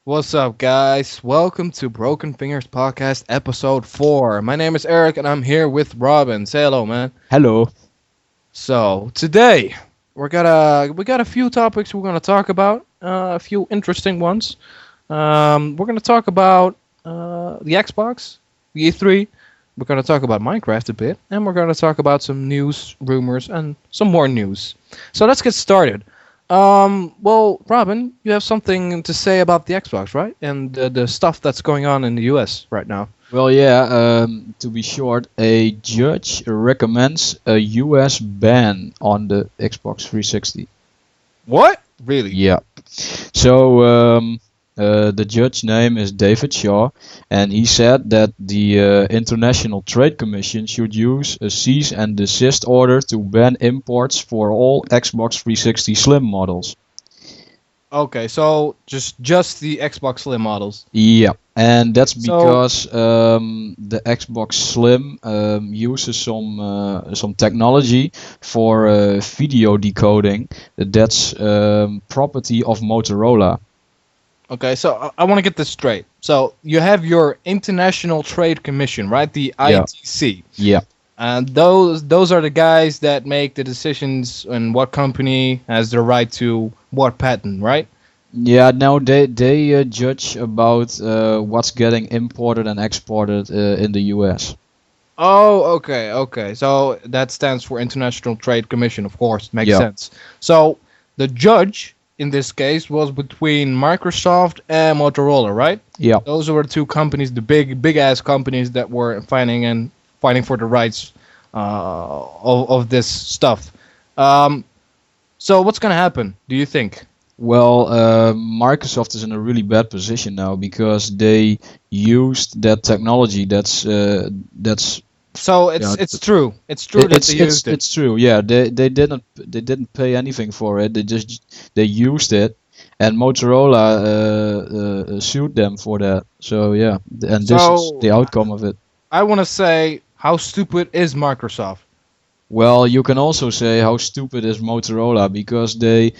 What's up, guys? Welcome to Broken Fingers Podcast, episode 4. My name is Eric, and I'm here with Robin. Say hello, man. Hello. So today we got a few topics we're gonna talk about. A few interesting ones. We're gonna talk about the Xbox, the E3. We're gonna talk about Minecraft a bit, and we're gonna talk about some news, rumors, and some more news. So let's get started. Well, Robin, you have something to say about the Xbox, right? And the stuff that's going on in the US right now. Well, yeah, to be short, a judge recommends a US ban on the Xbox 360. What? Really? Yeah. So, the judge name is David Shaw, and he said that the International Trade Commission should use a cease and desist order to ban imports for all Xbox 360 Slim models. Okay, so just the Xbox Slim models. Yeah, and that's So because the Xbox Slim uses some technology for video decoding. That's property of Motorola. okay, so I want to get this straight. So you have your International Trade Commission, right? The Yeah, ITC. yeah, And those are the guys that make the decisions on what company has the right to what patent, right? yeah. Now they judge about what's getting imported and exported in the US. Oh, okay. So that stands for International Trade Commission, of course. Makes Yeah, sense. So the judge in this case was between Microsoft and Motorola, right? yeah. Those were the two companies, the big ass companies that were fighting for the rights of this stuff. Um, so what's gonna happen? Do you think? Well, Microsoft is in a really bad position now because they used that technology. That's So yeah. it's true. It's true that they used it. It's true. Yeah, they didn't pay anything for it. They used it, and Motorola sued them for that. So yeah, and this is So the outcome of it. I want to say, how stupid is Microsoft? Well, you can also say how stupid is Motorola because they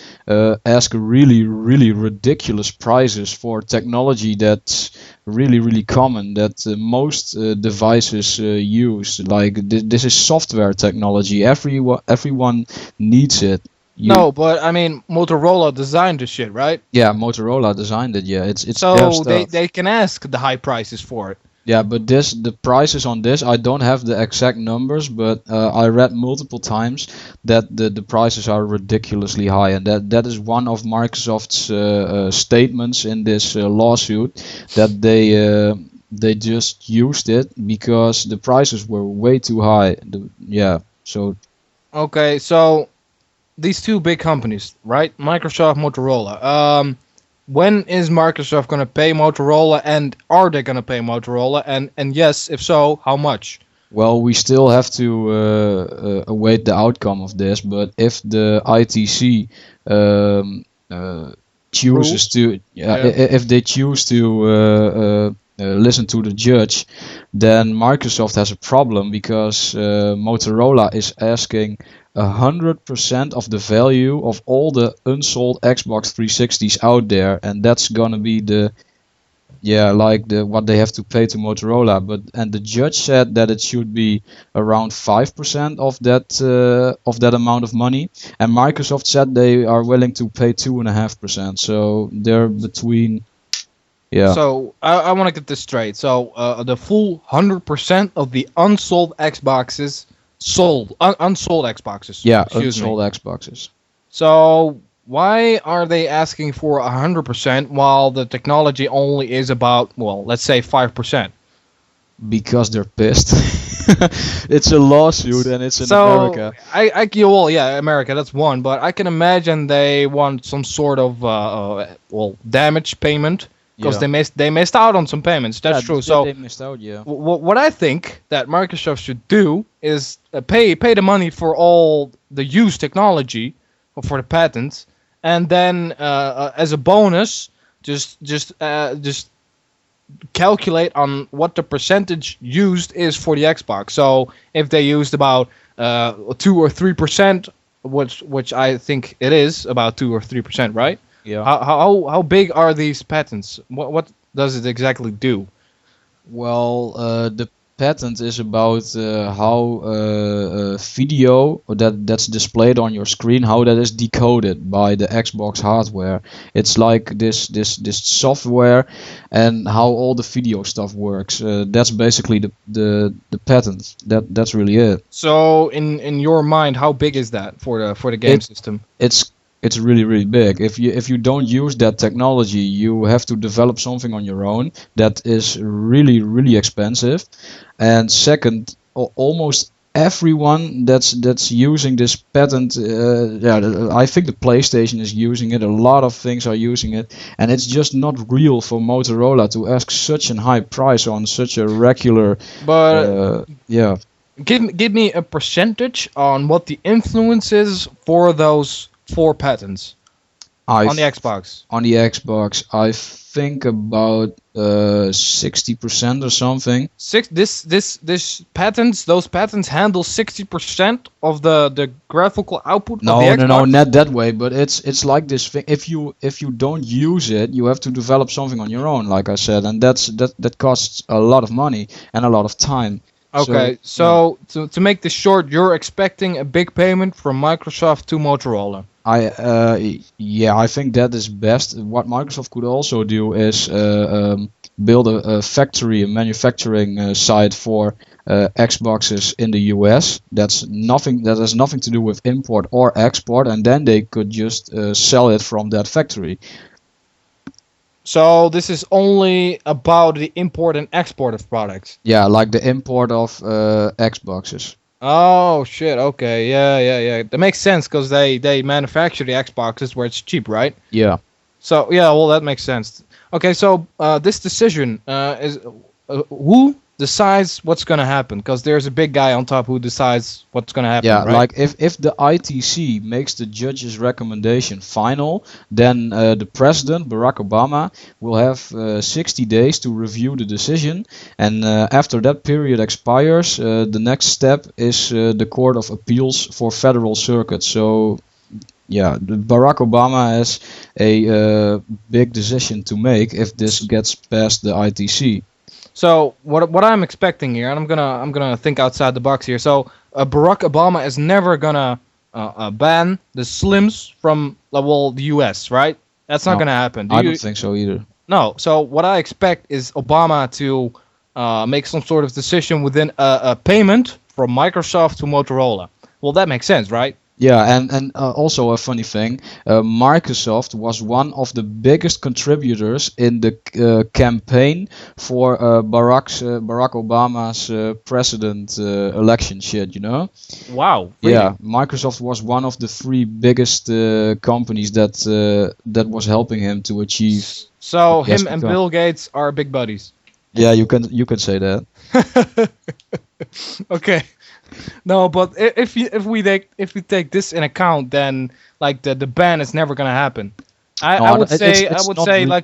ask really ridiculous prices for technology that's really common that most devices use. Like this is software technology. Everyone needs it. You No, but I mean, Motorola designed this shit, right? Yeah, Motorola designed it. Yeah, it's their So they stuff. they can ask the high prices for it. Yeah, but the prices on this, I don't have the exact numbers, but I read multiple times that the prices are ridiculously high, and that is one of Microsoft's statements in this lawsuit that they just used it because the prices were way too high. Yeah, so Okay, so these two big companies, right? Microsoft, Motorola. When is Microsoft gonna pay Motorola, and are they gonna pay Motorola? And yes, if so, how much? well, we still have to await the outcome of this, but if the ITC chooses Rules? to, Yeah. if they choose to listen to the judge, then Microsoft has a problem because Motorola is asking 100% of the value of all the unsold Xbox 360s out there, and that's gonna be the like the what they have to pay to Motorola. But and the judge said that it should be around 5% of that amount of money, and Microsoft said they are willing to pay 2.5%. So they're between yeah. So I want to get this straight. So the full 100% of the unsold Xboxes unsold Xboxes. Yeah, Excuse me. unsold Xboxes. So why are they asking for 100% while the technology only is about, well, let's say 5%? Because they're pissed. It's a lawsuit and it's in So America. yeah, well, yeah, America, that's one, but I can imagine they want some sort of well, damage payment because Yeah. they missed out on some payments. That's Yeah, true. they So missed out. Yeah. what I think that Microsoft should do is pay the money for all the used technology or for the patents, and then as a bonus, just calculate on what the percentage used is for the Xbox. So if they used about 2 or 3%, which I think it is about 2 or 3%, right? Yeah. How big are these patents? What does it exactly do? Well, the patent is about how video that's displayed on your screen, how that is decoded by the Xbox hardware. It's like this software, and how all the video stuff works. That's basically the patent. That's really it. So in your mind, how big is that for the game It system? it's really really big. If you don't use that technology, you have to develop something on your own that is really really expensive. And second, almost everyone that's using this patent, I think the PlayStation is using it. A lot of things are using it, and it's just not real for Motorola to ask such a high price on such a regular. But Yeah, give me a percentage on what the influence is for those 4 patents I on the Xbox. on the Xbox, I think about 60% or something. This patents, those patents handle 60% of the graphical output of the No, Xbox. no, not that way. But it's like this thing. If you don't use it, you have to develop something on your own, like I said, and that costs a lot of money and a lot of time. Okay, so to make this short, you're expecting a big payment from Microsoft to Motorola. I think that is best. What Microsoft could also do is build a factory, a manufacturing site for Xboxes in the US. That has nothing to do with import or export, and then they could just sell it from that factory. So this is only about the import and export of products. Yeah, like the import of Xboxes. Oh shit. Okay. Yeah. That makes sense because they manufacture the Xboxes where it's cheap, right? Yeah. So yeah, well that makes sense. Okay, so this decision is who decides what's gonna happen? Because there's a big guy on top who decides what's gonna happen. Yeah, right? like if the ITC makes the judge's recommendation final, then the president, Barack Obama, will have 60 days to review the decision. And after that period expires, the next step is the Court of Appeals for Federal Circuit. So, yeah, Barack Obama has a big decision to make if this gets past the ITC. So what I'm expecting here, and I'm gonna think outside the box here. So Barack Obama is never gonna ban the Slims from the U.S. Right? That's not No, gonna happen. I don't think so either. No. So what I expect is Obama to make some sort of decision within a payment from Microsoft to Motorola. Well, that makes sense, right? Yeah, and also a funny thing, Microsoft was one of the biggest contributors in the campaign for Barack Obama's president election shit, you know? Wow. Really? Yeah, Microsoft was one of the 3 biggest companies that was helping him to achieve. So Yes, him and become- Bill Gates are big buddies. Yeah, you can say that. Okay. No, but if we take this in account, then like the ban is never gonna happen. I No, would say it's I would not say re-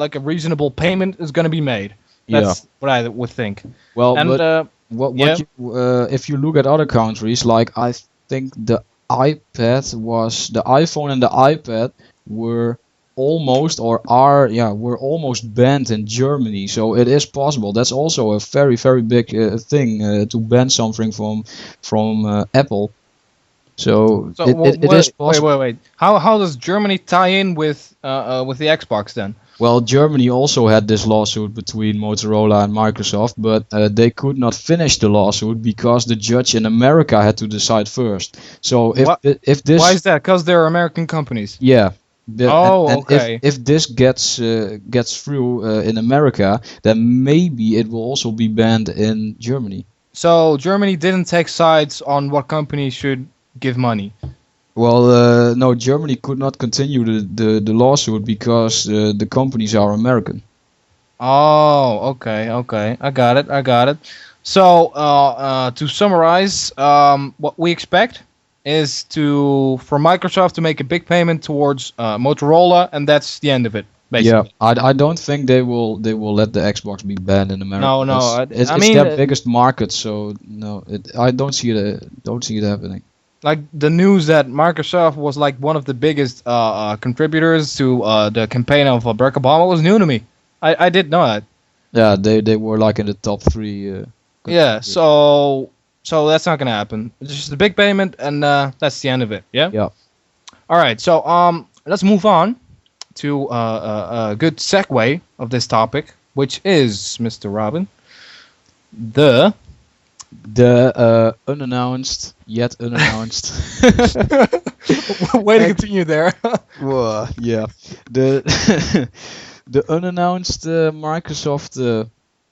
like a reasonable payment is gonna be made. That's what I would think. Well, And but what yeah. if you look at other countries, like I think the iPhone and the iPad were were almost banned in Germany. So it is possible. That's also a very very big thing to ban something from Apple. So it is possible. wait. How does Germany tie in with the Xbox then? Well, Germany also had this lawsuit between Motorola and Microsoft, but they could not finish the lawsuit because the judge in America had to decide first. So if this, Why is that? Because they're American companies. yeah. And Okay. if this gets through in America, then maybe it will also be banned in Germany. So Germany didn't take sides on what company should give money. Well, no, Germany could not continue the lawsuit because the companies are American. Oh, okay. I got it. So, to summarize, what we expect is for Microsoft to make a big payment towards Motorola, and that's the end of it, basically. Yeah, I don't think they will let the Xbox be banned in America. No, It's I mean, their biggest market, so no, I don't see it happening. Like the news that Microsoft was like one of the biggest contributors to the campaign of Barack Obama was new to me. I did know that. Yeah, they were like in the top 3. Yeah, contributors. so that's not gonna happen. It's just a big payment, and that's the end of it. Yeah. Yeah. All right. So let's move on to a good segue of this topic, which is Mr. Robin, the The unannounced, yet unannounced. way to continue there. Yeah. The the unannounced Microsoft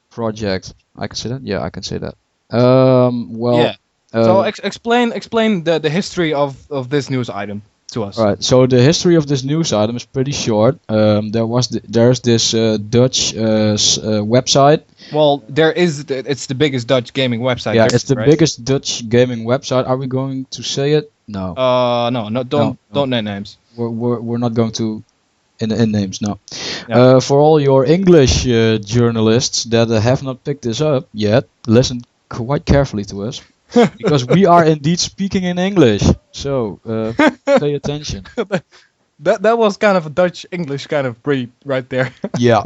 project. I can say that. Yeah, I can say that. Well. Yeah. So Uh, explain the history of this news item to us. Right. So the history of this news item is pretty short. There's this Dutch website. Well, it's the biggest Dutch gaming website. Yeah, there it's is, the right? biggest Dutch gaming website. Are we going to say it? No. No, No. don't name names. We're not going to in names. No. Yeah. For all your English journalists that have not picked this up yet, listen quite carefully to us. Because we are indeed speaking in English, so pay attention. That was kind of a Dutch English kind of breed right there. Yeah.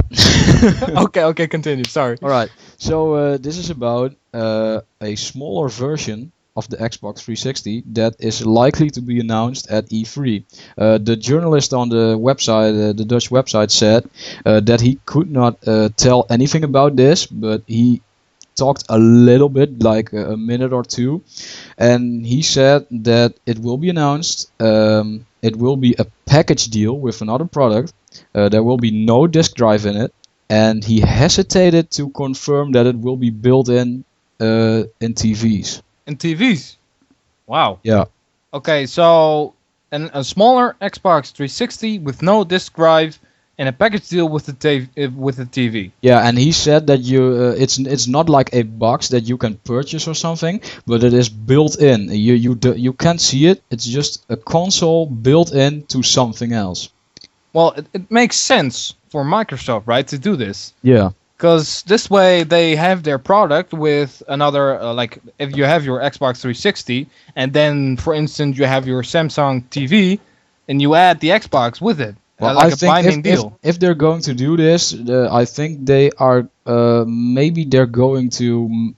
Okay, continue. Sorry. All right. So this is about a smaller version of the Xbox 360 that is likely to be announced at E3. The journalist on the website, the Dutch website, said that he could not tell anything about this, but he talked a little bit, like a minute or two, and he said that it will be announced. It will be a package deal with another product. There will be no disk drive in it, and he hesitated to confirm that it will be built in TVs. In TVs. Wow. Yeah. Okay, so a smaller Xbox 360 with no disk drive and a package deal with the TV. Yeah, and he said that it's not like a box that you can purchase or something, but it is built in. You can't see it. It's just a console built in to something else. Well, it makes sense for Microsoft, right, to do this. Yeah. Because this way they have their product with another, like if you have your Xbox 360 and then, for instance, you have your Samsung TV and you add the Xbox with it. Well, Like I a think binding deal. if they're going to do this, I think they are maybe they're going to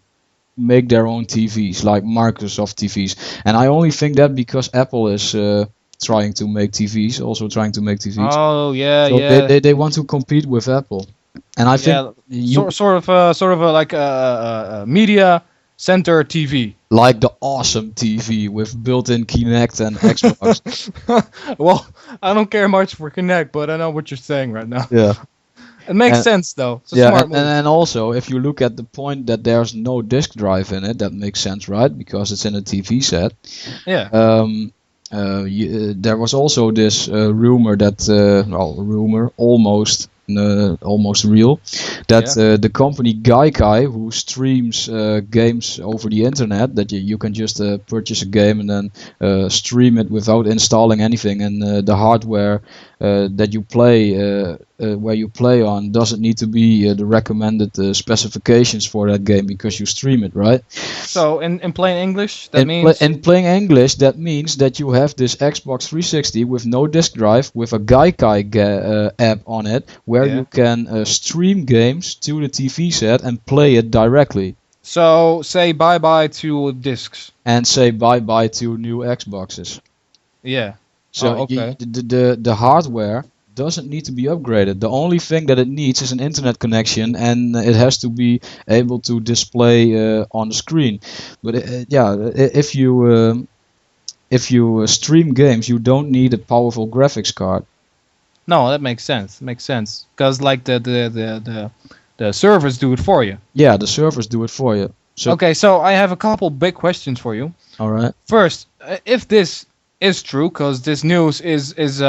make their own TVs like Microsoft TVs, and I only think that because Apple is trying to make TVs, also trying to make TVs. Oh yeah, So yeah. they want to compete with Apple, and I think you sort of like a media center TV. like the awesome TV with built-in Kinect and Xbox. Well, I don't care much for Kinect, but I know what you're saying right now. Yeah. It makes And- sense though. It's a Yeah, smart and, move. and also if you look at the point that there's no disk drive in it, that makes sense, right? Because it's in a TV set. Yeah. There was also this rumor that, almost real, that the company Gaikai, who streams games over the internet, that you can just purchase a game and then stream it without installing anything, and the hardware that you play where you play on doesn't need to be the recommended specifications for that game because you stream it, right? So in plain English, that means In plain English, that means that you have this Xbox 360 with no disk drive, with a Gaikai app on it, where you can stream games to the TV set and play it directly. so say bye bye to discs. And say bye bye to new Xboxes. Yeah. So okay. the hardware doesn't need to be upgraded. The only thing that it needs is an internet connection, and it has to be able to display on the screen. But if you stream games, you don't need a powerful graphics card. No, that makes sense. Makes sense because like the servers do it for you. Yeah, the servers do it for you. So, Okay, so I have a couple big questions for you. all right. First, if this is true, because this news is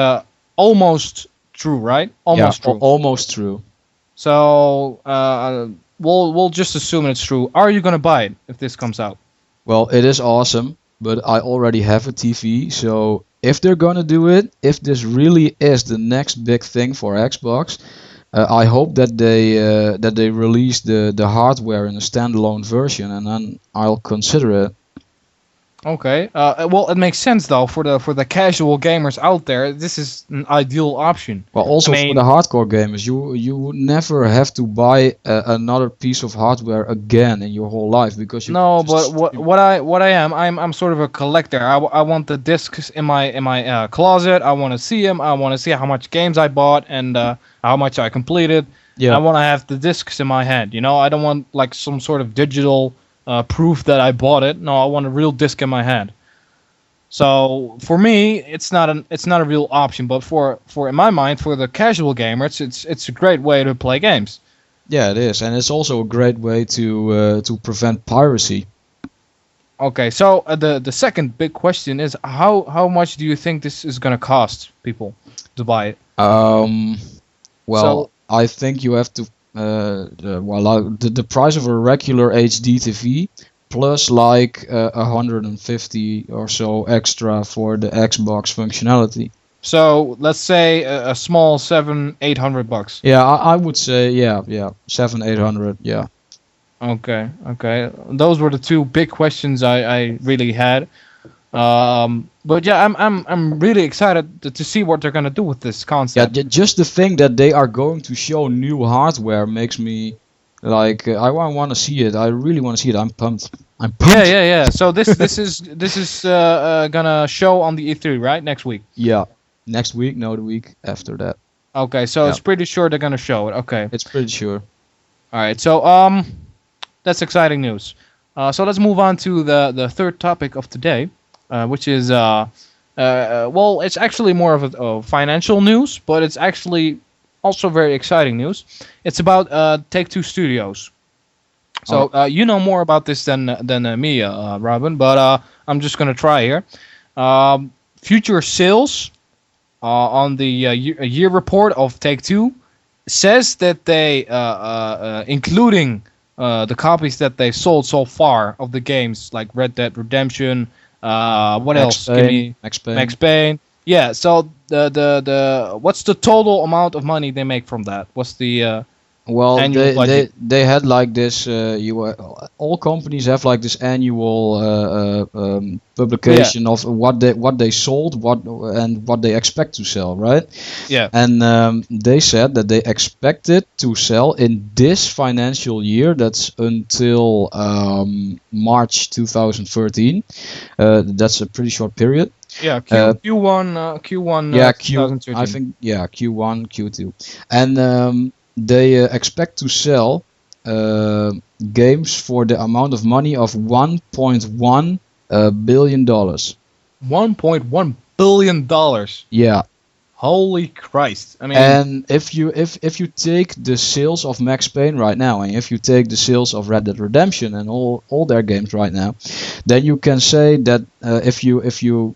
almost true, right? Almost Yeah, true. almost true. So we'll just assume it's true. Are you gonna buy it if this comes out? Well, it is awesome, but I already have a TV, so if they're gonna do it, if this really is the next big thing for Xbox, I hope that they release the hardware in a standalone version, and then I'll consider it. Okay. Well, it makes sense though for the casual gamers out there. This is an ideal option. Well, I also for mean, the hardcore gamers, you would never have to buy another piece of hardware again in your whole life because you no, just but what I am, I'm sort of a collector. I want the discs in my closet. I want to see them. I want to see how much games I bought and how much I completed. I yeah. want to have the discs in my hand. You know, I don't want like some sort of digital proof that I bought it. No, I want a real disc in my hand. So for me, it's not a real option. But for in my mind, for the casual gamer, it's a great way to play games. Yeah, it is, and it's also a great way to prevent piracy. Okay, so the second big question is how much do you think this is gonna cost people to buy it? Um, well, So I think you have to the price of a regular HD TV plus like 150 or so extra for the Xbox functionality. so let's say a small 700-800 bucks. Yeah, I would say yeah, 700-800, yeah. Okay. Those were the two big questions I really had. But yeah, I'm really excited to see what they're gonna do with this Yeah, concept. just the thing that they are going to show new hardware makes me like I want to see it. I really want to see it. I'm pumped. I'm pumped. Yeah. So this is gonna show on the E3, right? Next week. Yeah, next week, no, the week after that. Okay, so Yeah, it's pretty sure they're gonna show it. Okay. it's pretty sure. All right. So that's exciting news. So let's move on to the third topic of today, which is well, it's actually more of a financial news, but it's actually also very exciting news. It's about Take-Two Studios. So you know more about this than me, Robin, but I'm just gonna try here. Future sales on the year report of Take-Two says that they, including the copies that they sold so far of the games like Red Dead Redemption, what else? Give me Max Payne. Max Payne. Yeah. So the what's the total amount of money they make from that? What's the Well, annual budget? they had like this. All companies have like this annual publication of what they sold, what they expect to sell, right? Yeah. And they said that they expected to sell in this financial year. That's until March 2013. That's a pretty short period. Yeah. Q1. Yeah, 2013. I think Q1, Q2, and they expect to sell games for the amount of money of $1.1 billion. $1.1 billion. Yeah, Holy Christ! I mean, and if you take the sales of Max Payne right now, and if you take the sales of Red Dead Redemption and all their games right now, then you can say that if you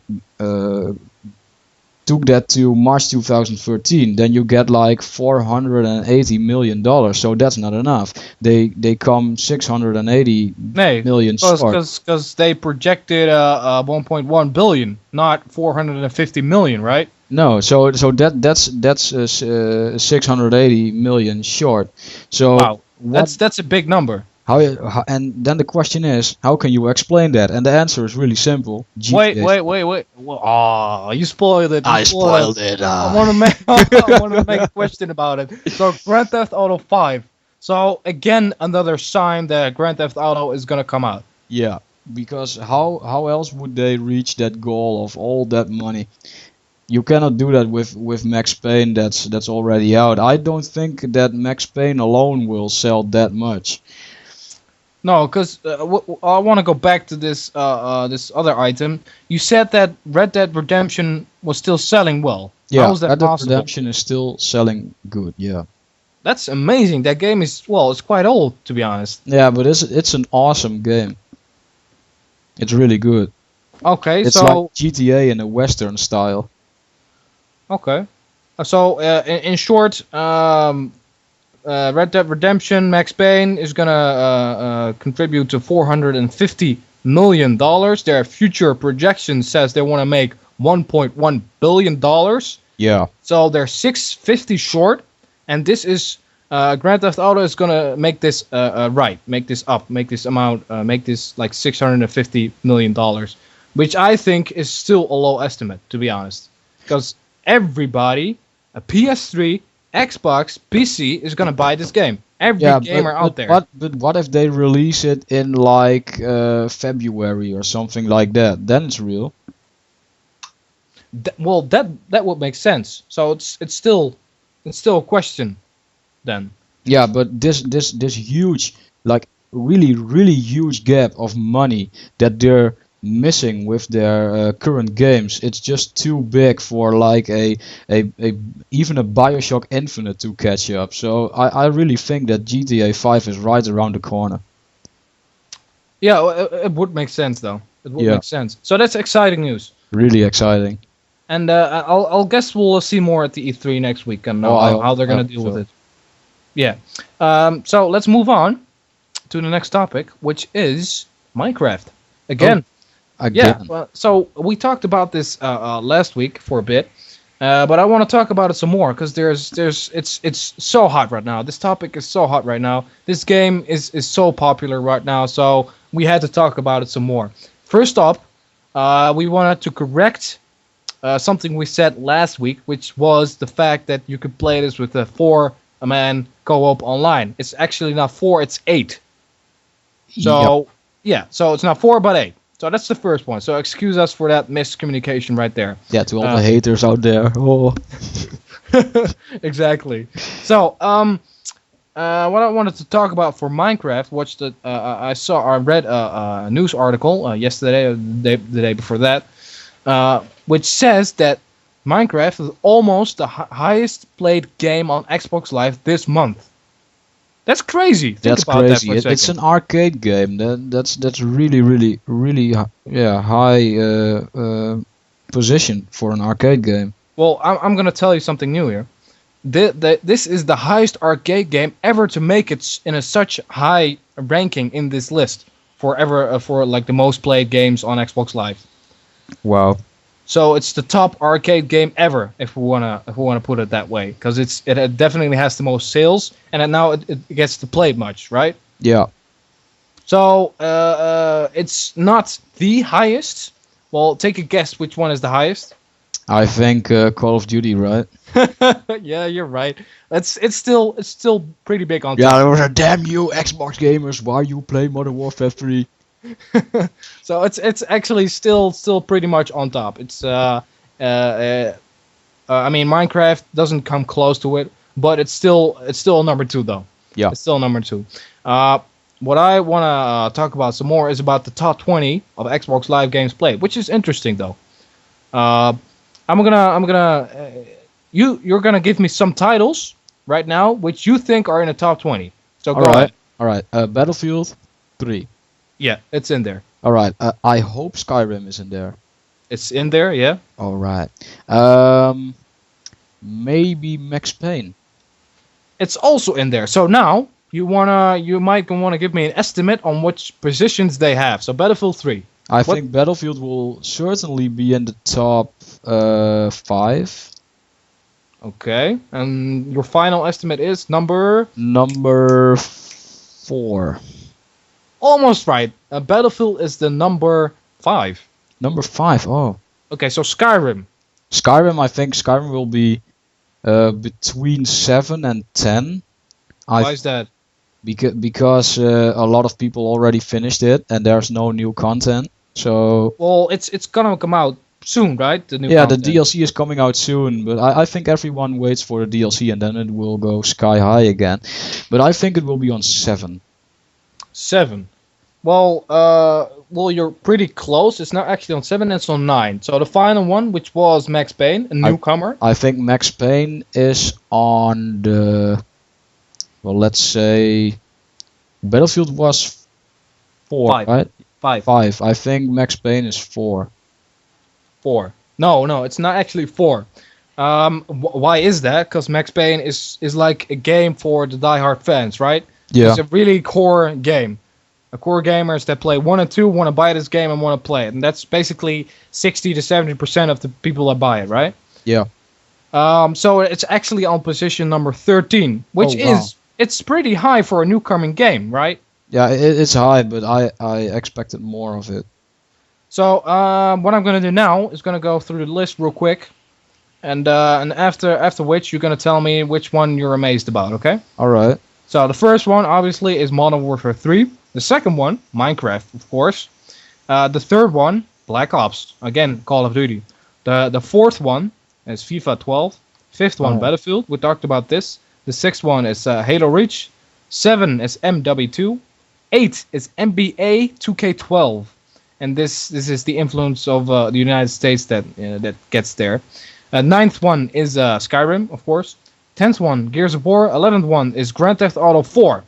took that to March 2013, then you get like $480 million. So that's not enough. They come 680 million short. because they projected 1.1 billion, not 450 million, right? No, so that's 680 million short. So Wow, what? that's a big number. How? And then the question is, how can you explain that? And the answer is really simple. Wait. GTA. Oh, you spoiled it. I spoiled it. I want to make I want to make a question about it. So Grand Theft Auto 5. So again, another sign that Grand Theft Auto is gonna come out. Yeah, because how else would they reach that goal of all that money? You cannot do that with Max Payne that's already out. I don't think that Max Payne alone will sell that much. No, because I want to go back to this this other item. You said that Red Dead Redemption was still selling well. Yeah, How is that Red Dead possible? Redemption is still selling good. Yeah. That's amazing. That game is, well, it's quite old, to be honest. Yeah, but it's an awesome game. It's really good. Okay, It's so like GTA in a Western style. okay, so in short, Red Dead Redemption, Max Payne is gonna contribute to $450 million. Their future projection says they want to make $1.1 billion. Yeah. So they're 650 short, and this is Grand Theft Auto is gonna make this right, make this up, make this amount, make this like $650 million. which I think is still a low estimate, to be honest. Because everybody, a PS3, Xbox, PC, is gonna buy this game. Every gamer out there. But what if they release it in like February or something like that? Then it's real. Well, that would make sense. So it's still a question then. Yeah, but this huge, like really huge gap of money that they're missing with their current games, it's just too big for like a even a BioShock Infinite to catch up. So I really think that GTA 5 is right around the corner. Yeah, it would make sense though. It would make sense. So that's exciting news. Really exciting. And I'll guess we'll see more at the E3 next week and how they're gonna deal with it. Yeah. So let's move on to the next topic, which is Minecraft. Again. Yeah. Well, so we talked about this last week for a bit, but I want to talk about it some more because it's so hot right now. This topic is so hot right now. This game is so popular right now, so we had to talk about it some more. First up, we wanted to correct something we said last week, which was the fact that you could play this with a 4-man co-op online. It's actually not 4, it's 8. So, yeah, so it's not 4, but 8. So that's the first one. So excuse us for that miscommunication right there. Yeah, to all the haters out there. Oh. Exactly. So, what I wanted to talk about for Minecraft, I read a news article yesterday, or the day before that, which says that Minecraft is almost the highest played game on Xbox Live this month. That's crazy. That's crazy. It's an arcade game. That's really high position for an arcade game. Well, I'm gonna tell you something new here. This is the highest arcade game ever to make it in such high ranking in this list for like the most played games on Xbox Live. Wow. So it's the top arcade game ever, if we wanna put it that way, because it definitely has the most sales, and now it gets to play much, right? Yeah. So it's not the highest. Well, take a guess which one is the highest. I think Call of Duty, right? Yeah, you're right. It's still pretty big on. Yeah, those are damn you Xbox gamers. Why you play Modern Warfare 3? So it's actually still pretty much on top. It's I mean, Minecraft doesn't come close to it, but it's still number 2 though. Yeah, it's still number 2. What I want to talk about some more is about the top 20 of Xbox Live games played, which is interesting though. You're gonna give me some titles right now which you think are in the top 20. So go ahead. All right. Battlefield 3. Yeah, it's in there. All right. I hope Skyrim is in there. It's in there, yeah. All right. Maybe Max Payne. It's also in there. So now you might wanna give me an estimate on which positions they have. So Battlefield 3. I think Battlefield will certainly be in the top 5. Okay, and your final estimate is number 4. Almost right. Battlefield is the number 5. Number 5. Oh. Okay, so Skyrim. I think Skyrim will be between 7 and 10. Why is that? Because a lot of people already finished it, and there's no new content. So. Well, it's gonna come out soon, right? The new content. The DLC is coming out soon, but I think everyone waits for the DLC, and then it will go sky high again. But I think it will be on 7. 7. Well, you're pretty close. It's not actually on 7, it's on 9. So the final one, which was Max Payne, a newcomer. I think Max Payne is on the... Well, let's say... Battlefield was 4, 5. right? 5. 5. I think Max Payne is 4. 4. No, it's not actually 4. Why is that? Because Max Payne is like a game for the diehard fans, right? Yeah. It's a really core game. A core gamers that play 1 and 2 want to buy this game and want to play it, and that's basically 60 to 70% of the people that buy it, right? Yeah. So it's actually on position number 13, which it's pretty high for a newcomer game, right? Yeah, it's high, but I expected more of it. So what I'm gonna do now is gonna go through the list real quick, and after which you're gonna tell me which one you're amazed about. Okay. All right. So the first one obviously is Modern Warfare 3. The second one, Minecraft, of course. The third one, Black Ops. Again, Call of Duty. The fourth one is FIFA 12. Fifth one, Oh. Battlefield. We talked about this. The sixth one is Halo Reach. 7 is MW2. 8 is NBA 2K12. And this is the influence of the United States that gets there. Ninth one is Skyrim, of course. 10th one, Gears of War. 11th one is Grand Theft Auto 4,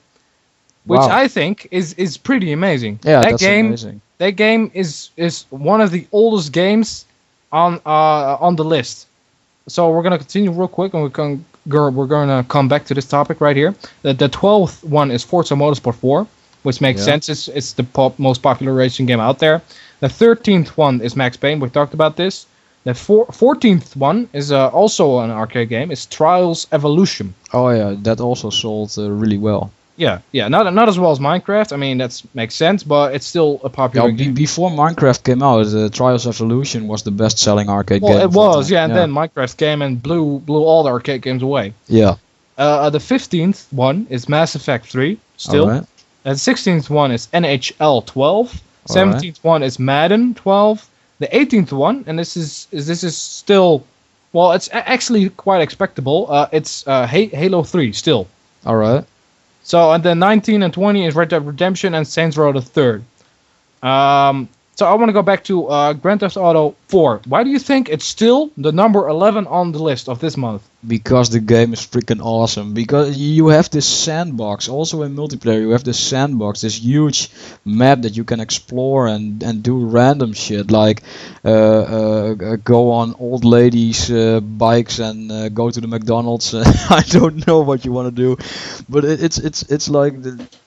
which Wow. I think is pretty amazing. Yeah, that that's game amazing. that game is one of the oldest games on the list. So we're gonna continue real quick, and we're gonna come back to this topic right here. The 12th one is Forza Motorsport 4, which makes Yeah. sense. It's the most popular racing game out there. The 13th one is Max Payne. We talked about this. The 14th one is also an arcade game. It's Trials Evolution. Oh yeah, that also sold really well. Yeah, not as well as Minecraft. I mean, that makes sense, but it's still a popular Yeah, game. before Minecraft came out, Trials Evolution was the best-selling arcade Well, game. it of all was, time. yeah, and then Minecraft came and blew all the arcade games away. Yeah. The 15th one is Mass Effect 3, still. Alright. And the 16th one is NHL 12. Alright. 17th one is Madden 12. The 18th one, and this is still, well, it's actually quite expectable. It's Halo 3 still. All right. So, and then 19 and 20 is Red Dead Redemption and Saints Row the Third. So I want to go back to Grand Theft Auto 4. Why do you think it's still the number 11 on the list of this month? Because the game is freaking awesome. Because you have this sandbox. Also in multiplayer, you have this sandbox, this huge map that you can explore and do random shit like go on old ladies' bikes and go to the McDonald's. I don't know what you want to do, but it's like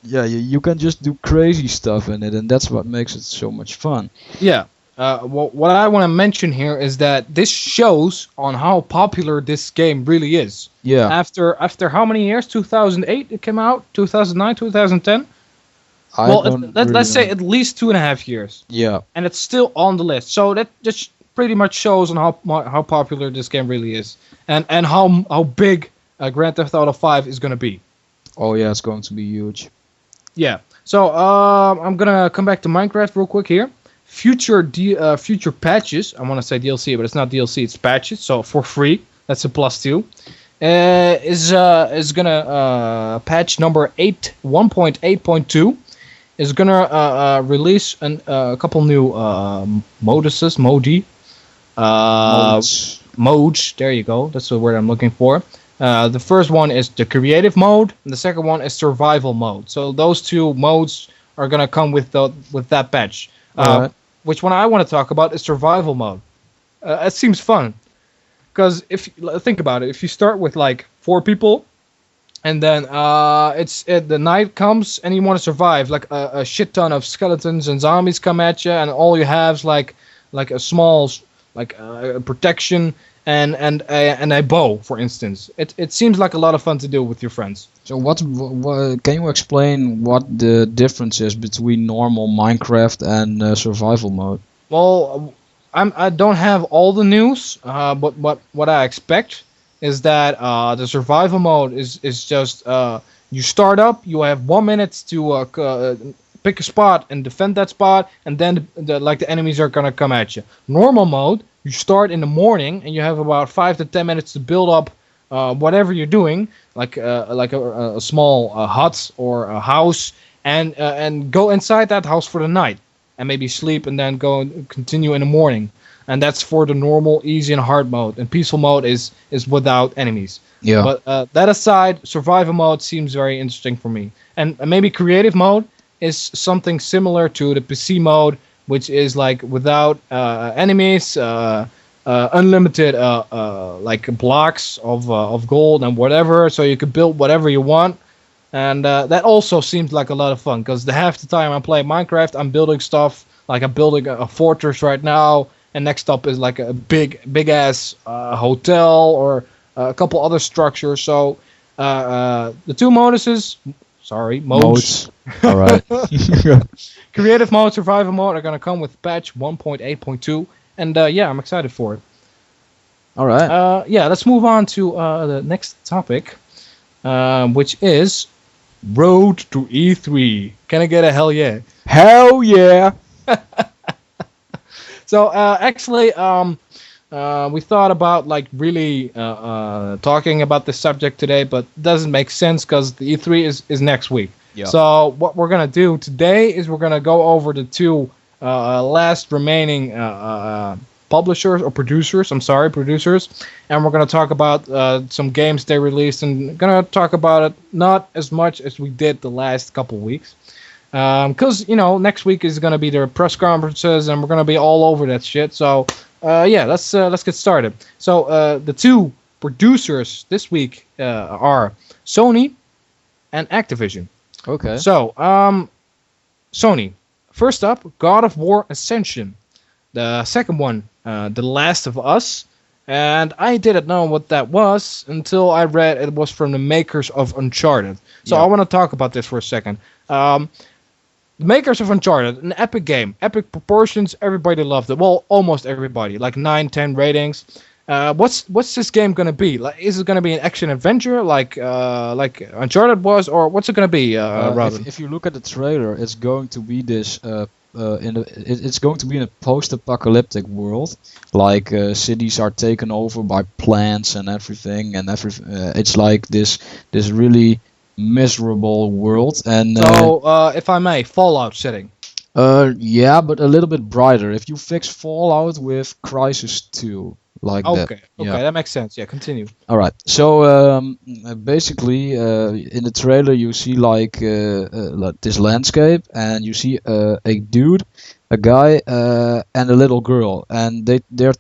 you can just do crazy stuff in it, and that's what makes it so much fun. Yeah. What I want to mention here is that this shows on how popular this game really is. Yeah. After how many years? 2008 it came out? 2009, 2010? Let's say at least 2.5 years. Yeah. And it's still on the list. So that just pretty much shows on how popular this game really is. And how big Grand Theft Auto 5 is going to be. Oh yeah, it's going to be huge. Yeah. So I'm going to come back to Minecraft real quick here. Future patches, I want to say DLC, but it's not DLC, it's patches, so for free, that's a +2, is gonna patch number 1.8.2 is gonna release a couple new modes, there you go, that's the word I'm looking for. The first one is the creative mode, and the second one is survival mode, so those two modes are gonna come with that patch. Alright. Which one I want to talk about is survival mode. It seems fun, because think about it, if you start with like 4 people, and then the night comes and you want to survive, like a shit ton of skeletons and zombies come at you, and all you have is like a small protection and a bow, for instance. It seems like a lot of fun to do with your friends. So what can you explain what the difference is between normal Minecraft and survival mode? Well, I don't have all the news, but what I expect is that the survival mode is just you start up, you have 1 minute to pick a spot and defend that spot, and then the enemies are gonna come at you. Normal mode, you start in the morning and you have about 5 to 10 minutes to build up whatever you're doing, like a small hut or a house, and go inside that house for the night, and maybe sleep, and then go and continue in the morning. And that's for the normal, easy, and hard mode. And peaceful mode is without enemies. Yeah. But that aside, survival mode seems very interesting for me. And maybe creative mode is something similar to the PC mode, which is like without enemies, unlimited like blocks of gold and whatever, so you can build whatever you want. And that also seems like a lot of fun, because half the time I play Minecraft, I'm building stuff, like I'm building a fortress right now, and next up is like a big ass hotel or a couple other structures. So the two moduses, Sorry, modes. All right. Creative mode, survival mode are gonna come with patch 1.8.2, and yeah, I'm excited for it. All right. Yeah, let's move on to the next topic, which is Road to E3. Can I get a hell yeah? Hell yeah. So actually, we thought about like really talking about this subject today, but it doesn't make sense because the E3 is next week. Yeah. So what we're gonna do today is we're gonna go over the two last remaining publishers or producers. I'm sorry, producers, and we're gonna talk about some games they released, and gonna talk about it not as much as we did the last couple weeks. Because next week is gonna be their press conferences, and we're gonna be all over that shit. So yeah, let's get started. So the two producers this week are Sony and Activision. Okay. So Sony, first up, God of War Ascension. The second one, The Last of Us. And I didn't know what that was until I read it was from the makers of Uncharted. So Yeah. I want to talk about this for a second. The makers of Uncharted, an epic game, epic proportions, everybody loved it. Well, almost everybody, like 9, 10 ratings. What's this game gonna be? Like, is it gonna be an action adventure like Uncharted was, or what's it gonna be, Robin? If you look at the trailer, it's going to be this. It's going to be in a post-apocalyptic world. Like cities are taken over by plants and everything, and it's like this really miserable world. And So, if I may, Fallout setting. yeah, but a little bit brighter. If you fix Fallout with Crisis 2, like that. Okay, that makes sense. Yeah, continue. All right. So basically, in the trailer, you see like this landscape, and you see a dude, a guy, and a little girl, and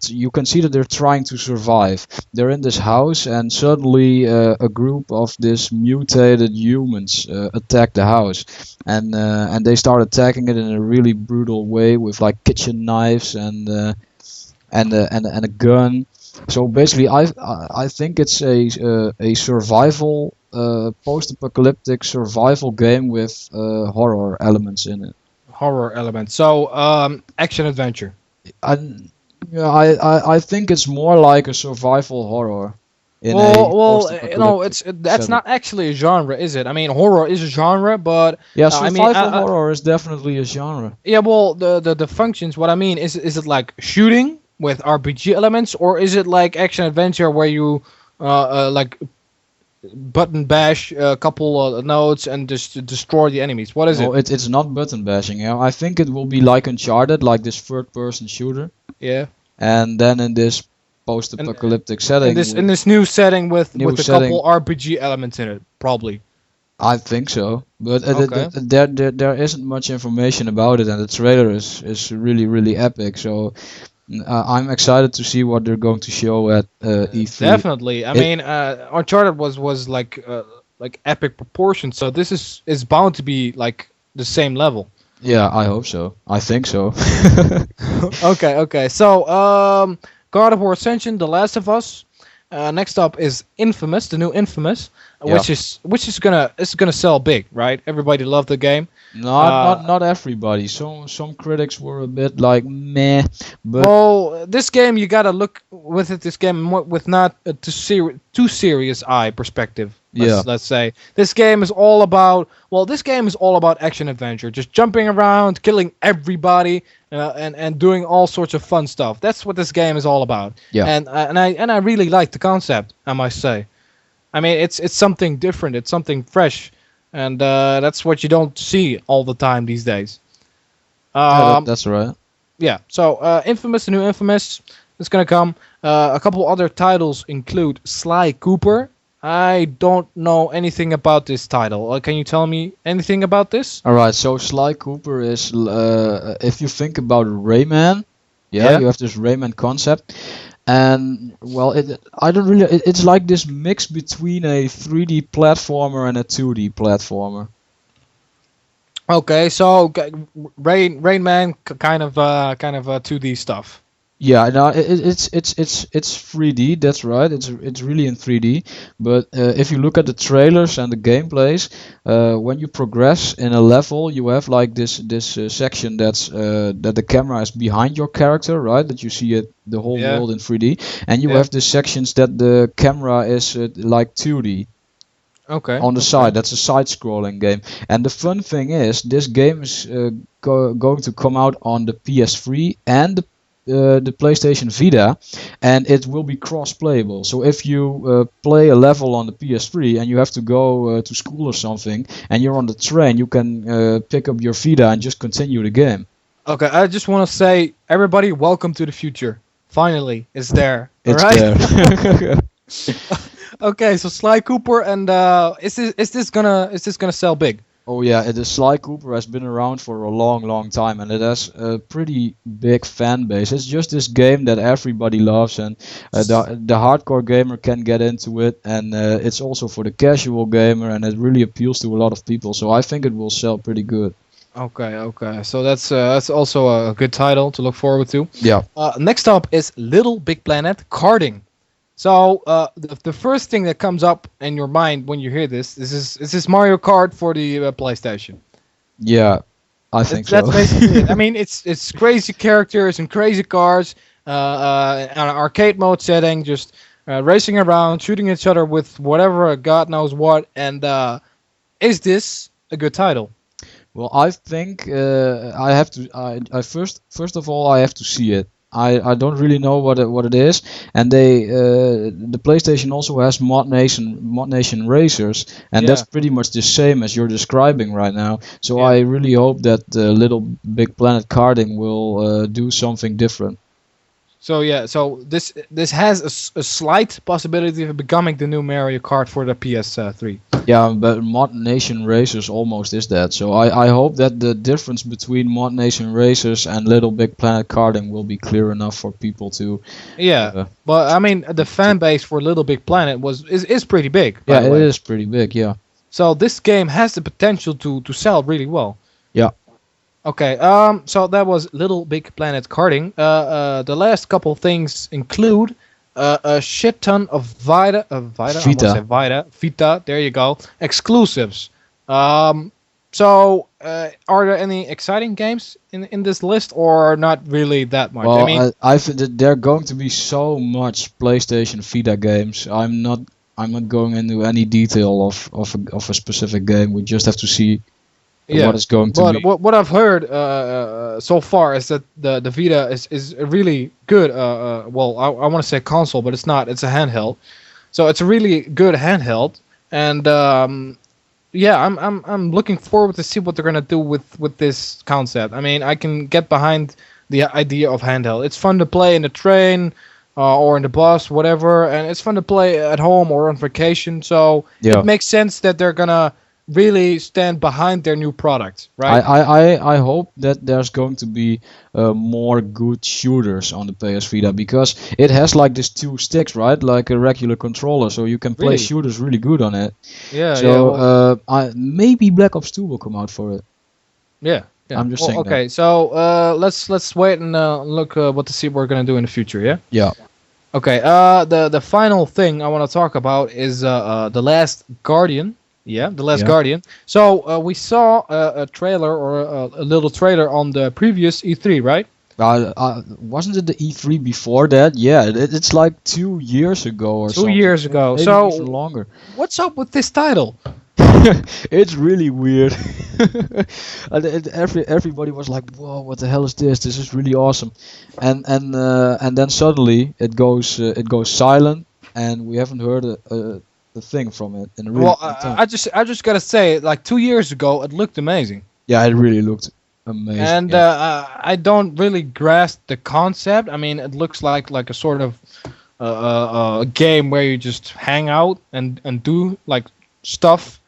you can see that they're trying to survive. They're in this house, and suddenly a group of this mutated humans attack the house, and they start attacking it in a really brutal way with like kitchen knives and a gun. So basically, I think it's a survival post-apocalyptic survival game with horror elements in it. Horror element. So, action adventure. I think it's more like a survival horror. That's setting. not actually a genre, is it? I mean, horror is a genre, but Yeah, I mean, survival horror is definitely a genre. yeah. Well, the functions. What I mean is it like shooting with RPG elements, or is it like action adventure where you like button bash a couple of nodes and just destroy the enemies? What is No, it? it's not button bashing. Yeah, I think it will be like Uncharted, like this third-person shooter, Yeah. and then in this post-apocalyptic setting. In this new setting with New a setting. couple RPG elements in it, probably. I think so, but Okay. there isn't much information about it, and the trailer is really epic. So I'm excited to see what they're going to show at E3. Definitely. I mean, Uncharted was like epic proportions, so this is bound to be like the same level. Yeah, I hope so. I think so. Okay. So, God of War Ascension, The Last of Us. Next up is Infamous, the new Infamous, which is gonna sell big, right? Everybody loved the game. Not everybody. Some critics were a bit like meh, but Well, this game you gotta look with it. This game with not a too serious eye perspective. Let's say this game is all about. Well, this game is all about action adventure, just jumping around, killing everybody, and doing all sorts of fun stuff. That's what this game is all about. Yeah. And I really like the concept, I must say. I mean, it's something different. It's something fresh, and that's what you don't see all the time these days. that's right. Yeah, so Infamous, the new Infamous, is gonna come. A couple other titles include Sly Cooper. I don't know anything about this title. Can you tell me anything about this? All right. So Sly Cooper is, if you think about Rayman, Yeah. you have this Rayman concept, and well, I don't really. It's like this mix between a 3D platformer and a 2D platformer. Okay, so Rain Man, kind of 2D stuff. Yeah, no, it's 3D. That's right. It's really in 3D. But if you look at the trailers and the gameplays, when you progress in a level, you have like this section that the camera is behind your character, right? That you see it the whole Yeah. world in 3D, and you Yeah. have the sections that the camera is like 2D Okay. on the Okay. side. That's a side-scrolling game. And the fun thing is, this game is going to come out on the PS3 and the PlayStation Vita, and it will be cross-playable. So if you play a level on the PS3 and you have to go to school or something, and you're on the train, you can pick up your Vita and just continue the game. Okay. I just want to say, everybody, welcome to the future. Finally, it's there. All It's right. there. Okay. So Sly Cooper, and is this gonna sell big? Oh yeah, the Sly Cooper has been around for a long, long time, and it has a pretty big fan base. It's just this game that everybody loves, and the hardcore gamer can get into it, and it's also for the casual gamer, and it really appeals to a lot of people. So I think it will sell pretty good. Okay. Okay. So that's also a good title to look forward to. Yeah. Next up is Little Big Planet karting. So the first thing that comes up in your mind when you hear this is Mario Kart for the PlayStation. Yeah, I think so. That's basically it. I mean, it's crazy characters and crazy cars, an arcade mode setting, just racing around, shooting each other with whatever God knows what. And is this a good title? Well, I think I have to. I first of all I have to see it. I don't really know what it is, and the PlayStation also has Mod Nation Racers, and Yeah, that's pretty much the same as you're describing right now. So yeah. I really hope that Little Big Planet karting will do something different. So yeah, so this has a slight possibility of becoming the new Mario Kart for the PS3. Yeah, but Mod Nation Racers almost is that. So I hope that the difference between Mod Nation Racers and Little Big Planet karting will be clear enough for people to. Yeah, Uh, but I mean the fan base for Little Big Planet is pretty big, by yeah, the it way. is pretty big. Yeah. So this game has the potential to sell really well. Yeah. Okay, so that was Little Big Planet karting. The last couple things include a shit ton of I almost Vita. said Vita. There you go, exclusives. So are there any exciting games in this list, or not really that much? Well, I mean, I think that there are going to be so much PlayStation Vita games. I'm not going into any detail of a specific game. We just have to see yeah. what it's going to But be. what I've heard so far is that the Vita is a really good. Well, I want to say console, but it's not. It's a handheld, so it's a really good handheld. And yeah, I'm looking forward to see what they're gonna do with this concept. I mean, I can get behind the idea of handheld. It's fun to play in the train. Or in the bus, whatever, and it's fun to play at home or on vacation. So Yeah. it makes sense that they're gonna really stand behind their new product, right? I hope that there's going to be more good shooters on the PS Vita, because it has like these two sticks, right? Like a regular controller, so you can play Really? shooters really good on it. Yeah, So yeah, well, maybe Black Ops 2 will come out for it. yeah, yeah. I'm just Well, saying that. okay, so let's wait and look what to see what we're gonna do in the future. Yeah. Yeah. Okay. The final thing I want to talk about is the Last Guardian. Yeah, the Last Yeah. Guardian. So we saw a trailer or a little trailer on the previous E3, right? Wasn't it the E3 before that? Yeah, it's like 2 years ago or 2 something. years ago. Maybe So even longer. what's up with this title? It's really weird. And everybody was like, "Whoa, what the hell is this? This is really awesome," and then suddenly it goes silent, and we haven't heard a thing from it in a really Well, long time. I just gotta say, like 2 years ago, it looked amazing. Yeah, it really looked amazing. And yeah. I don't really grasp the concept. I mean, it looks like a sort of a game where you just hang out and do like stuff.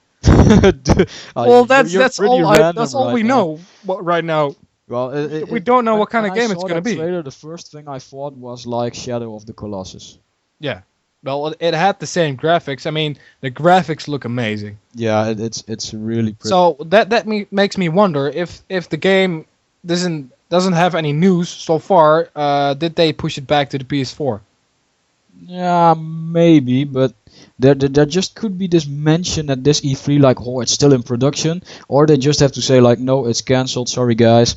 Well, that's pretty all random that's all right we now. know right now. Well, We don't know what kind of when I game it's saw gonna that be. trailer, the first thing I thought was like Shadow of the Colossus. Yeah. Well, it had the same graphics. I mean, the graphics look amazing. Yeah, it's really pretty. So that makes me wonder if the game doesn't doesn't have any news so far. Did they push it back to the PS4? Yeah, maybe, but there just could be this mention at this E3 like, oh, it's still in production, or they just have to say like, no, it's cancelled. Sorry, guys.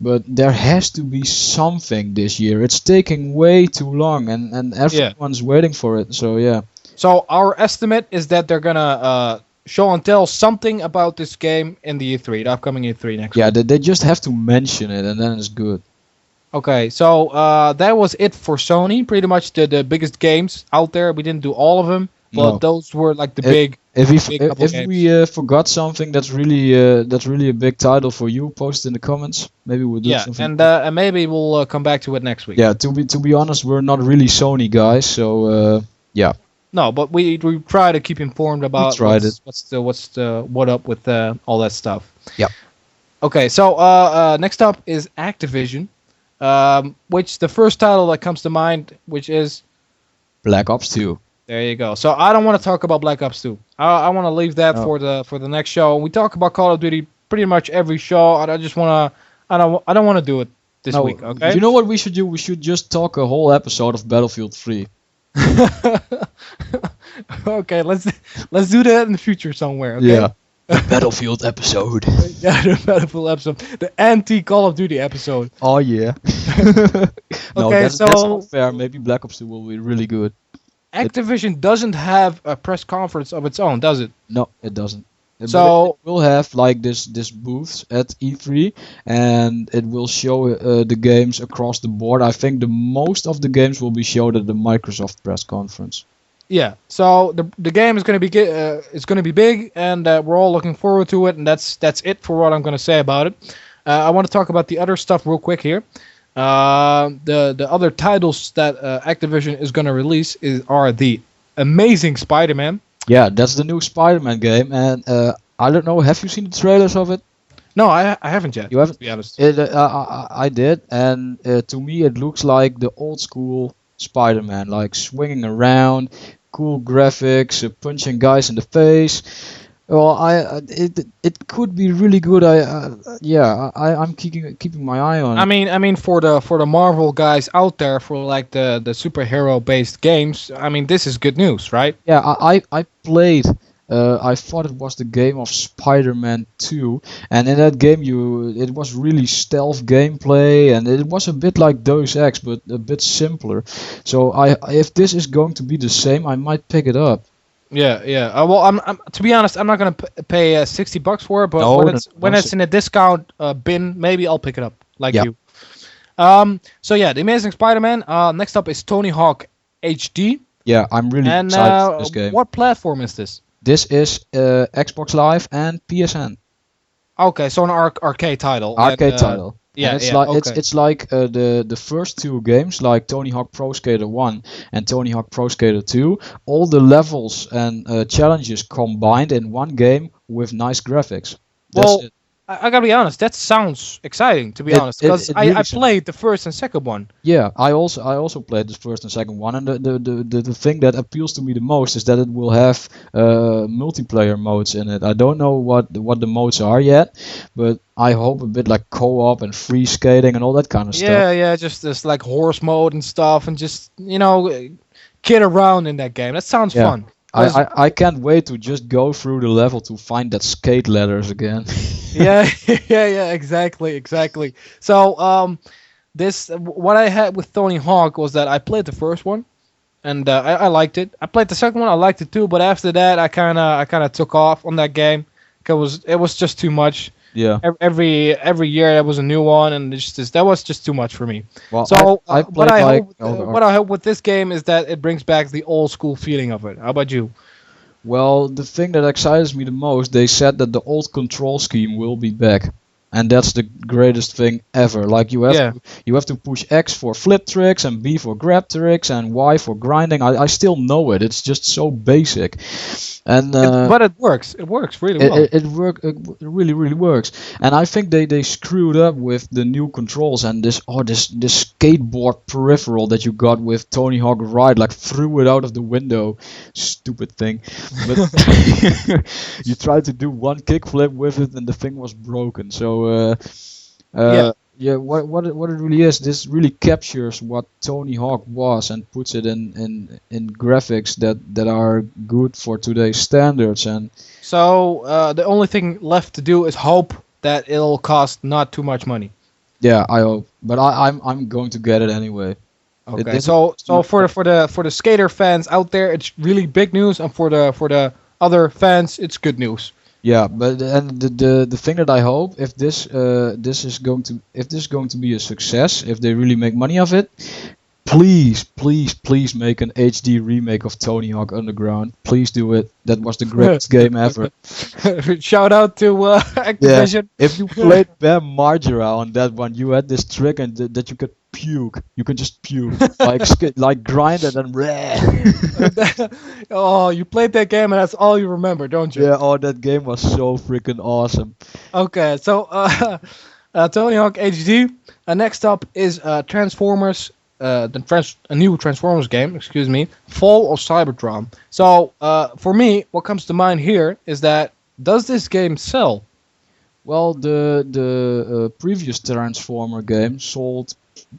But there has to be something this year. It's taking way too long, and everyone's waiting for it. So yeah. So our estimate is that they're gonna show and tell something about this game in the E3, the upcoming E3 next Yeah, week. they just have to mention it, and then it's good. Okay, so that was it for Sony. Pretty much the biggest games out there. We didn't do all of them, but No. those were like the If big couple if games. we forgot something that's really a big title for you, post in the comments. Maybe we'll do something. And maybe we'll come back to it next week. Yeah, to be honest, we're not really Sony guys, so yeah. No, but we try to keep informed about tried what up with all that stuff. Yeah. Okay, so next up is Activision, which the first title that comes to mind, which is Black Ops 2. there you go. So I don't want to talk about Black Ops 2. I want to leave that for the next show. We talk about Call of Duty pretty much every show. I just want to I don't want to do it this week. Okay. You know what we should do? We should just talk a whole episode of Battlefield 3. Okay, let's do that in the future somewhere. Okay? Yeah. The Battlefield episode. Yeah, the Battlefield episode, the anti-Call of Duty episode. Oh yeah. No, Okay, that's not fair. Maybe Black Ops 2 will be really good. Activision doesn't have a press conference of its own, does it? No, it doesn't. So we'll have like this booths at E3, and it will show the games across the board. I think the most of the games will be showed at the Microsoft press conference. yeah, so the game is going to be it's going to be big, and we're all looking forward to it. And that's it for what I'm going to say about it. I want to talk about the other stuff real quick here. The other titles that Activision is going to release are the Amazing Spider-Man. Yeah, that's the new Spider-Man game, and I don't know. Have you seen the trailers of it? No, I haven't yet. You haven't? To be honest. I did, and to me it looks like the old school Spider-Man, like swinging around, cool graphics, punching guys in the face. Well, it could be really good. I'm keeping my eye on it. I mean, for the Marvel guys out there, for like the superhero based games, I mean, this is good news, right? Yeah, I played. I thought it was the game of Spider-Man 2, and in that game it was really stealth gameplay, and it was a bit like Deus Ex, but a bit simpler. So if this is going to be the same, I might pick it up. Yeah. Well, I'm to be honest, I'm not gonna pay $60 for it, but when it's in a discount bin, maybe I'll pick it up, like you. So yeah, the Amazing Spider-Man. Next up is Tony Hawk HD. Yeah, I'm really excited for this game. What platform is this? This is Xbox Live and PSN. Okay, so an arcade title. Arcade title. Yeah, and it's like the first two games, like Tony Hawk Pro Skater 1 and Tony Hawk Pro Skater 2. All the levels and challenges combined in one game with nice graphics. That's it. I gotta be honest. That sounds exciting, to be honest, because I played the first and second one. Yeah, I also played the first and second one, and the thing that appeals to me the most is that it will have multiplayer modes in it. I don't know what the modes are yet, but I hope a bit like co-op and free skating and all that kind of stuff. Yeah, just this like horse mode and stuff, and just kid around in that game. That sounds fun. I can't wait to just go through the level to find that skate ladders again. yeah, exactly. So what I had with Tony Hawk was that I played the first one, and I liked it. I played the second one, I liked it too, but after that I kind of took off on that game because it was just too much. Yeah. Every year there was a new one, and that was just too much for me. Well, so what I hope with this game is that it brings back the old school feeling of it. How about you? Well, the thing that excites me the most, they said that the old control scheme will be back. And that's the greatest thing ever. Like you have to push X for flip tricks and B for grab tricks and Y for grinding. I still know it. It's just so basic. And but it works. It works really well. It really works. And I think they screwed up with the new controls and this skateboard peripheral that you got with Tony Hawk Ride, like threw it out of the window. Stupid thing. But you tried to do one kickflip with it and the thing was broken. So Yeah, what it really is, this really captures what Tony Hawk was and puts it in graphics that are good for today's standards. And So the only thing left to do is hope that it'll cost not too much money. yeah, I hope, but I'm going to get it anyway. Okay, This so for the skater fans out there, it's really big news, and for the other fans, it's good news. Yeah, but and the thing that I hope, if this is going to be a success, if they really make money of it, please make an HD remake of Tony Hawk Underground. Please do it. That was the greatest game ever. Shout out to Activision. If you played Bam Margera on that one, you had this trick and that you could puke. You can just puke, like grind and then. Oh, you played that game and that's all you remember, don't you? Yeah. Oh, that game was so freaking awesome. Okay, so Tony Hawk HD. Next up is Transformers. A new Transformers game, excuse me, Fall of Cybertron. So, for me, what comes to mind here is that, does this game sell? Well, the previous Transformer game sold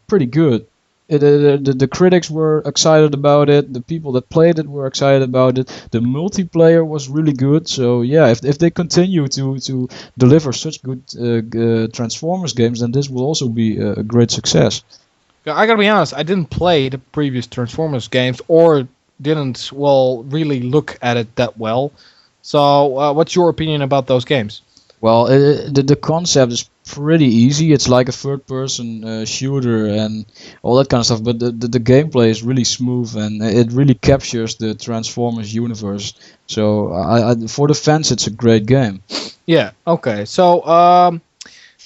pretty good. The critics were excited about it. The people that played it were excited about it. The multiplayer was really good. So yeah, if they continue to deliver such good Transformers games, then this will also be a great success. Yeah, I gotta be honest, I didn't play the previous Transformers games or didn't, well, really look at it that well. So, what's your opinion about those games? Well, the concept is pretty easy. It's like a third-person shooter and all that kind of stuff. But the gameplay is really smooth and it really captures the Transformers universe. So for the fans, it's a great game. Yeah, okay. So,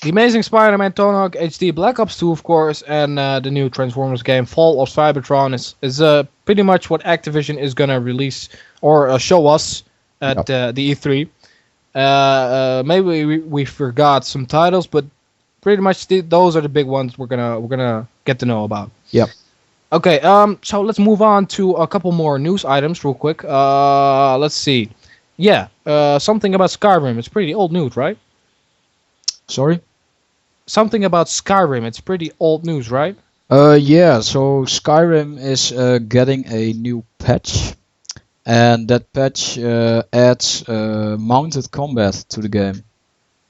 The Amazing Spider-Man, Tony Hawk HD, Black Ops 2, of course, and the new Transformers game, Fall of Cybertron, is pretty much what Activision is gonna release or show us at the E3. Maybe we forgot some titles, but pretty much those are the big ones we're gonna get to know about. Yep. Okay. So let's move on to a couple more news items real quick. Let's see. Yeah. Something about Skyrim. It's pretty old news, right? Sorry? Something about Skyrim. It's pretty old news, right? Yeah, so Skyrim is getting a new patch, and that patch adds mounted combat to the game.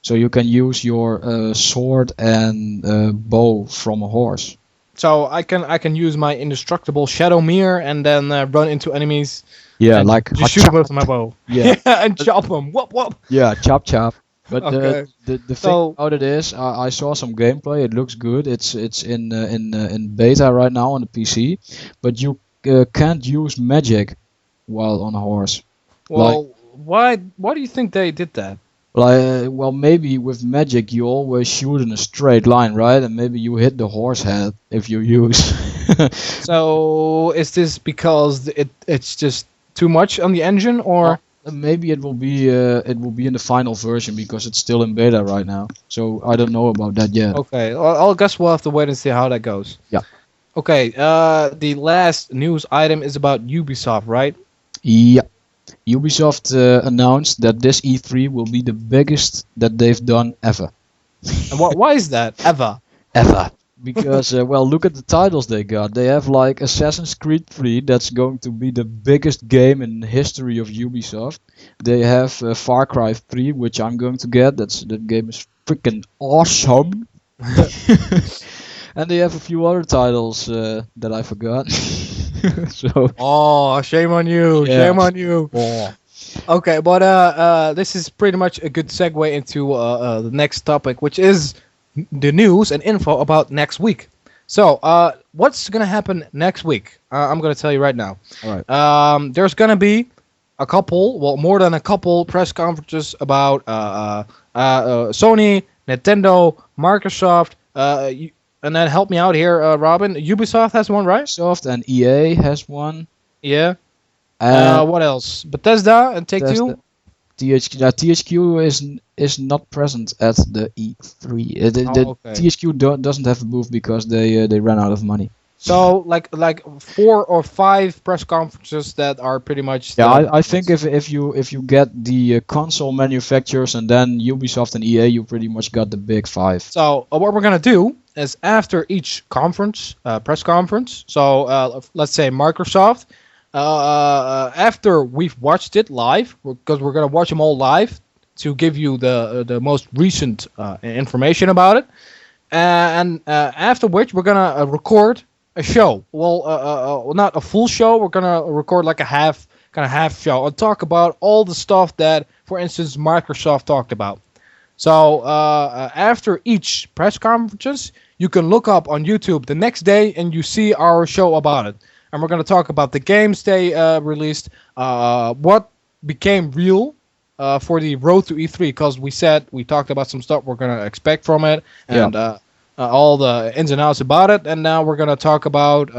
So you can use your sword and bow from a horse. So I can use my indestructible Shadow Mirror and then run into enemies. Yeah, and like just shoot them with my bow. Yeah. And chop them. Whoop whoop. Yeah, chop chop. But Okay. the thing about it is, I saw some gameplay. It looks good. It's in beta right now on the PC, but you can't use magic while on a horse. Well, why do you think they did that? Well, maybe with magic you always shoot in a straight line, right? And maybe you hit the horse head if you use. So is this because it's just too much on the engine, or? Maybe it will be in the final version because it's still in beta right now. So I don't know about that yet. Okay, I'll guess we'll have to wait and see how that goes. Yeah. Okay. The last news item is about Ubisoft, right? Yeah. Ubisoft announced that this E3 will be the biggest that they've done ever. And why is that? Ever. Because, well, look at the titles they got. They have like Assassin's Creed 3, that's going to be the biggest game in the history of Ubisoft. They have Far Cry 3, which I'm going to get. That game is freaking awesome. And they have a few other titles that I forgot. So. Oh, shame on you! Yeah. Shame on you! Oh. Okay, but this is pretty much a good segue into the next topic, which is the news and info about next week. So, what's gonna happen next week? I'm gonna tell you right now. All right. There's gonna be a couple, well, more than a couple press conferences about Sony, Nintendo, Microsoft. And then help me out here, Robin. Ubisoft has one, right? Ubisoft and EA has one. Yeah. What else? Bethesda and Take-Two? THQ is not present at the E3. Okay. THQ doesn't have a booth because they ran out of money. So like 4 or 5 press conferences that are pretty much. Yeah, I think if you get the console manufacturers and then Ubisoft and EA, you pretty much got the big 5. So what we're gonna do is after each conference, press conference. So let's say Microsoft. After we've watched it live, because we're gonna watch them all live to give you the most recent information about it, and after which we're gonna record a show. Well, not a full show. We're gonna record like a half show and talk about all the stuff that, for instance, Microsoft talked about. So after each press conferences, you can look up on YouTube the next day and you see our show about it. And we're going to talk about the games they released, what became real for the road to E3, because we talked about some stuff we're going to expect from it, and all the ins and outs about it. And now we're going to talk about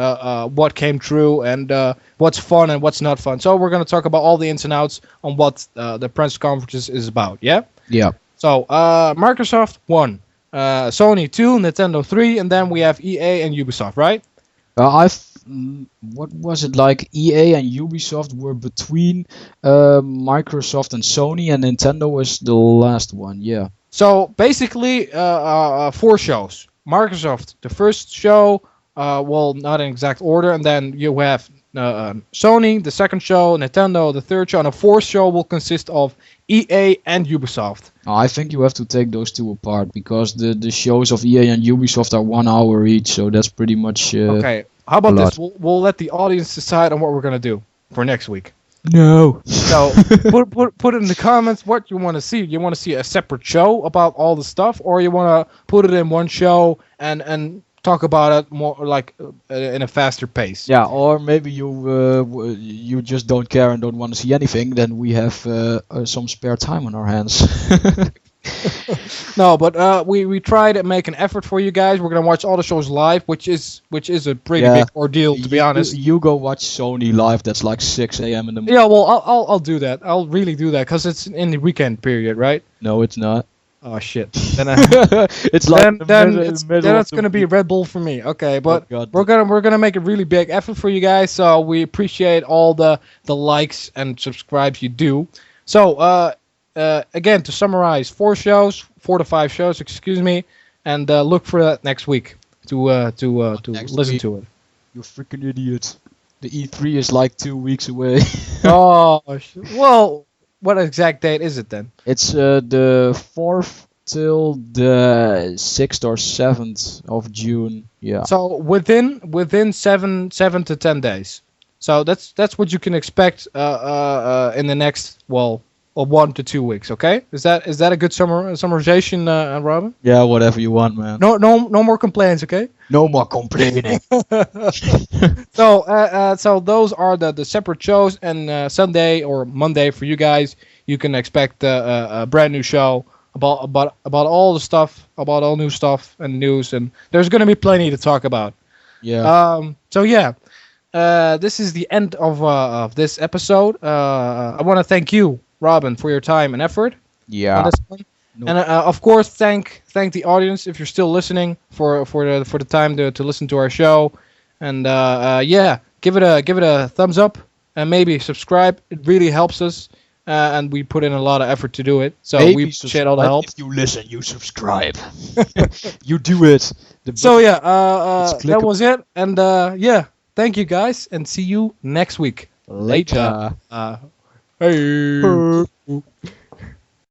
what came true and what's fun and what's not fun. So we're going to talk about all the ins and outs on what the press conferences is about. Yeah? Yeah. So Microsoft 1, Sony 2, Nintendo 3, and then we have EA and Ubisoft, right? What was it like? EA and Ubisoft were between Microsoft and Sony, and Nintendo was the last one. Yeah. So basically, 4 shows. Microsoft, the first show, well, not in exact order, and then you have Sony, the second show, Nintendo, the third show, and the fourth show will consist of EA and Ubisoft. I think you have to take those two apart, because the shows of EA and Ubisoft are 1 hour each, so that's pretty much okay. How about this? We'll let the audience decide on what we're gonna do for next week. No. So put it in the comments what you want to see. You want to see a separate show about all the stuff, or you want to put it in one show and talk about it more like in a faster pace. Yeah, or maybe you just don't care and don't want to see anything. Then we have some spare time on our hands. No, but we try to make an effort for you guys. We're gonna watch all the shows live, which is a pretty big ordeal, to be honest. You go watch Sony live. That's like 6 a.m. in the morning. Yeah, well, I'll do that. I'll really do that because it's in the weekend period, right? No, it's not. Oh shit! Then it's like then it's gonna be Red Bull for me. Okay, but we're gonna make a really big effort for you guys. So we appreciate all the likes and subscribes you do. So again, to summarize, 4 to 5 shows, excuse me, and look for that next week to listen to it. You freaking idiot! The E3 is like 2 weeks away. Oh well. What exact date is it then? It's the 4th till the 6th or 7th of June. Yeah. So within 7 to 10 days. So that's what you can expect in the next 1 to 2 weeks. Okay, is that a good summarization, Robin? Yeah, whatever you want, man. No more complaints. Okay. No more complaining. So those are the separate shows, and Sunday or Monday for you guys, you can expect a brand new show about all the stuff, about all new stuff and news, and there's gonna be plenty to talk about. Yeah. So yeah, this is the end of this episode. I want to thank you, Robin, for your time and effort. Yeah. On this one. No. And of course, thank the audience if you're still listening for the time to listen to our show, and give it a thumbs up and maybe subscribe. It really helps us, and we put in a lot of effort to do it. So maybe we appreciate all the help. If you listen, you subscribe. You do it. That was it, and thank you guys, and see you next week. Later. Hey.